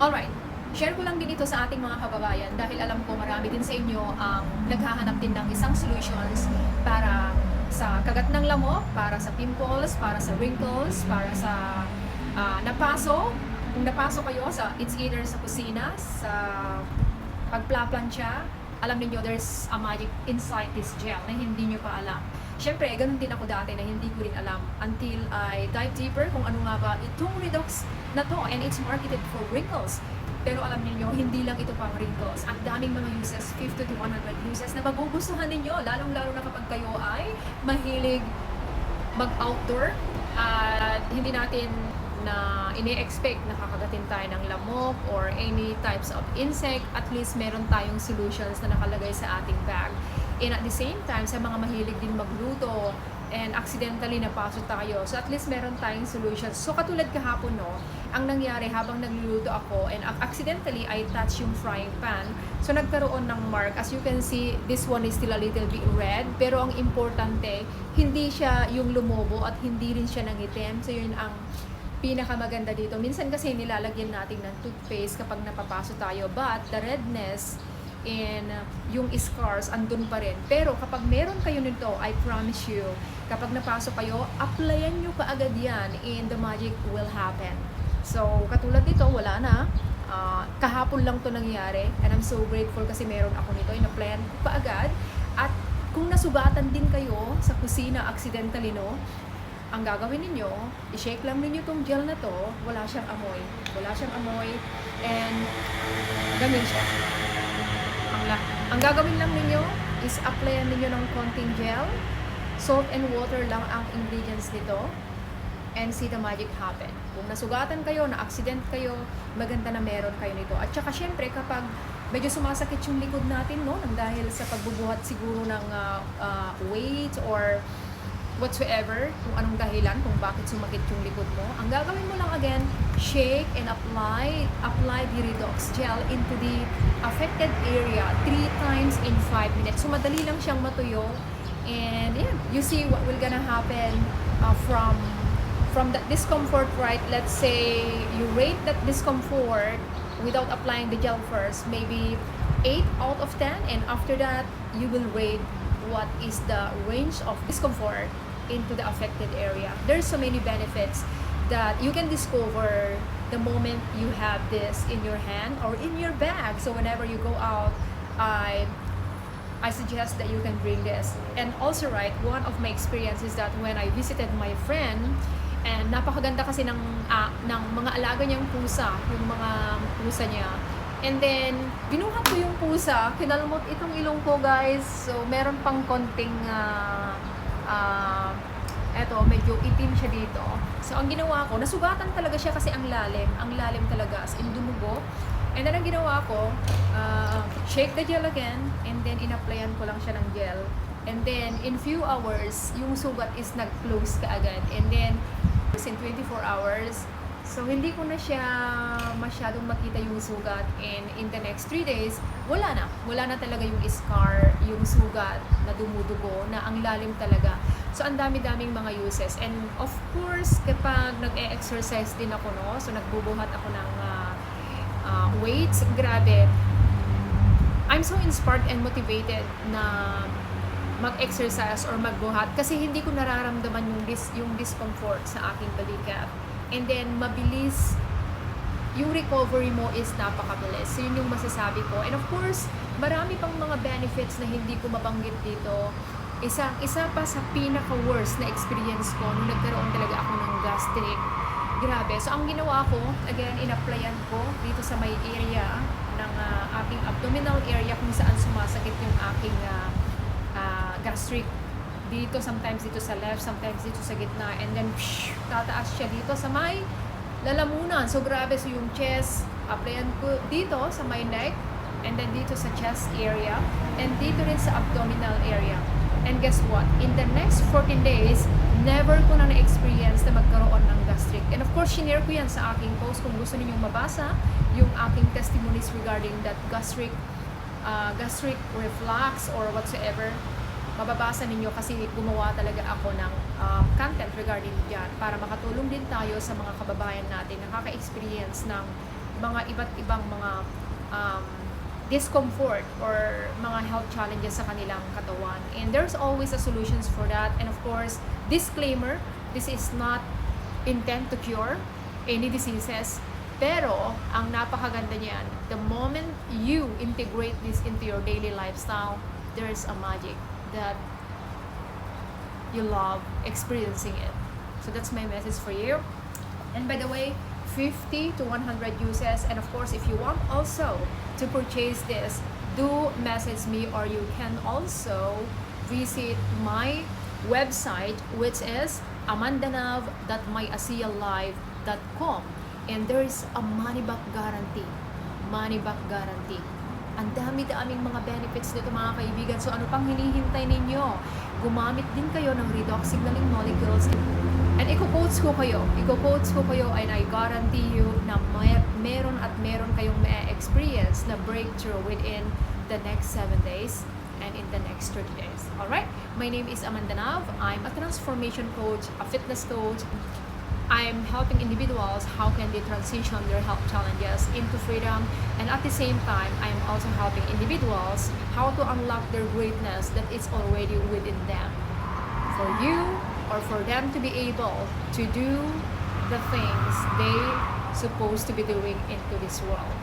Alright, share ko lang din ito sa ating mga kababayan dahil alam ko marami din sa inyo ang naghahanap din ng isang solutions para sa kagat ng lamok, para sa pimples, para sa wrinkles, para sa napaso. Kung napaso kayo, it's either sa kusina, sa pagplaplansya, alam niyo there's a magic inside this gel na hindi niyo pa alam. Siyempre, ganun din ako dati na hindi ko rin alam until I dive deeper kung ano nga ba itong Redox na to, and it's marketed for wrinkles. Pero alam niyo hindi lang ito pang wrinkles. Ang daming mga uses, 50 to 100 uses na magugustuhan ninyo, lalong-lalo na kapag kayo ay mahilig mag-outdoor at hindi natin na ini-expect na kakagatin tayo ng lamok or any types of insect. At least meron tayong solutions na nakalagay sa ating bag. And at the same time, sa mga mahilig din magluto and accidentally napasok tayo, so at least meron tayong solutions. So katulad kahapon, no, ang nangyari habang nagluluto ako and accidentally I touch yung frying pan, so nagkaroon ng mark. As you can see, this one is still a little bit red, pero ang importante, hindi siya yung lumobo at hindi rin siya nangitim. So yun ang pinakamaganda dito. Minsan kasi nilalagyan natin ng toothpaste kapag napapasok tayo, but the redness and yung scars andun pa rin. Pero kapag meron kayo nito, I promise you, kapag napasok kayo, applyan nyo kaagad yan and the magic will happen. So katulad nito, wala na. Kahapon lang to nangyari and I'm so grateful kasi meron ako nito, in-applyan ko kaagad. At kung nasugatan din kayo sa kusina accidentally, no, ang gagawin ninyo, i-shake lang ninyo tong gel na to, wala siyang amoy. Wala siyang amoy, and ganyan siya. Ang gagawin lang ninyo is applyan ninyo ng konting gel, salt and water lang ang ingredients nito, and see the magic happen. Kung nasugatan kayo, na-accident kayo, maganda na meron kayo nito. At saka syempre, kapag medyo sumasakit yung likod natin, no, nang dahil sa pagbubuhat siguro ng weight or whatsoever, kung anong dahilan kung bakit sumakit yung likod mo, ang gagawin mo lang again, shake and apply the Redox gel into the affected area 3 times in 5 minutes. So madali lang siyang matuyo, and yeah, you see what will gonna happen from that discomfort, right? Let's say you rate that discomfort without applying the gel first, maybe 8 out of 10, and after that you will rate what is the range of discomfort into the affected area. There's so many benefits that you can discover the moment you have this in your hand or in your bag. So whenever you go out, I suggest that you can bring this. And also, right, one of my experiences that when I visited my friend, and napakaganda kasi ng mga alaga niyang pusa, yung mga pusa niya. And then, binuhat ko yung pusa, kinalmot itong ilong ko, guys. So, meron pang konting, eto, medyo itim siya dito. So, ang ginawa ko, nasugatan talaga siya kasi ang lalim talaga, as in dumugo. And then, ang ginawa ko, shake the gel again, and then in-applyan ko lang siya ng gel. And then, in few hours, yung sugat is nag-close kaagad. And then, in 24 hours, so hindi ko na siya masyadong makita yung sugat, and in the next 3 days, wala na talaga yung scar, yung sugat na dumudugo, na ang lalim talaga. So ang dami-daming mga uses, and of course, kapag nag-e-exercise din ako, no, so nagbubuhat ako ng weights, grabe, I'm so inspired and motivated na mag-exercise or magbuhat kasi hindi ko nararamdaman yung discomfort sa aking balikat. And then, mabilis, yung recovery mo is napakabilis. So, yun yung masasabi ko. And of course, marami pang mga benefits na hindi ko mabanggit dito. Isa pa sa pinaka-worst na experience ko nung nagkaroon talaga ako ng gastric. Grabe. So, ang ginawa ko, again, in-applyan ko dito sa may area ng aking abdominal area kung saan sumasakit yung aking gastric. Dito, sometimes dito sa left, sometimes dito sa gitna, and then tataas siya dito sa may lalamunan. So grabe, so yung chest, applyan ko dito sa may neck, and then dito sa chest area, and dito rin sa abdominal area. And guess what? In the next 14 days, never ko na na-experience na magkaroon ng gastric. And of course, shinare ko yan sa aking post kung gusto ninyong mabasa yung aking testimonies regarding that gastric reflux or whatsoever. Mababasa ninyo kasi gumawa talaga ako ng content regarding dyan para makatulong din tayo sa mga kababayan natin na nakaka-experience ng mga iba't ibang mga discomfort or mga health challenges sa kanilang katawan. And there's always a solutions for that. And of course, disclaimer, this is not intent to cure any diseases. Pero, ang napakaganda niyan, the moment you integrate this into your daily lifestyle, there's a magic that you love experiencing it. So that's my message for you. And by the way, 50 to 100 uses, and of course if you want also to purchase this, do message me, or you can also visit my website, which is amandanav.myasialive.com, and there is a money back guarantee. Ang dami-daming mga benefits nito mga kaibigan. So ano pang hinihintay ninyo? Gumamit din kayo ng redox signaling molecules. And i-quotes ko kayo and I guarantee you na meron kayong ma-experience na breakthrough within the next 7 days and in the next 30 days. Alright? My name is Amanda Nav. I'm a transformation coach, a fitness coach. I'm helping individuals how can they transition their health challenges into freedom, and at the same time I'm also helping individuals how to unlock their greatness that is already within them, for you or for them to be able to do the things they supposed to be doing into this world.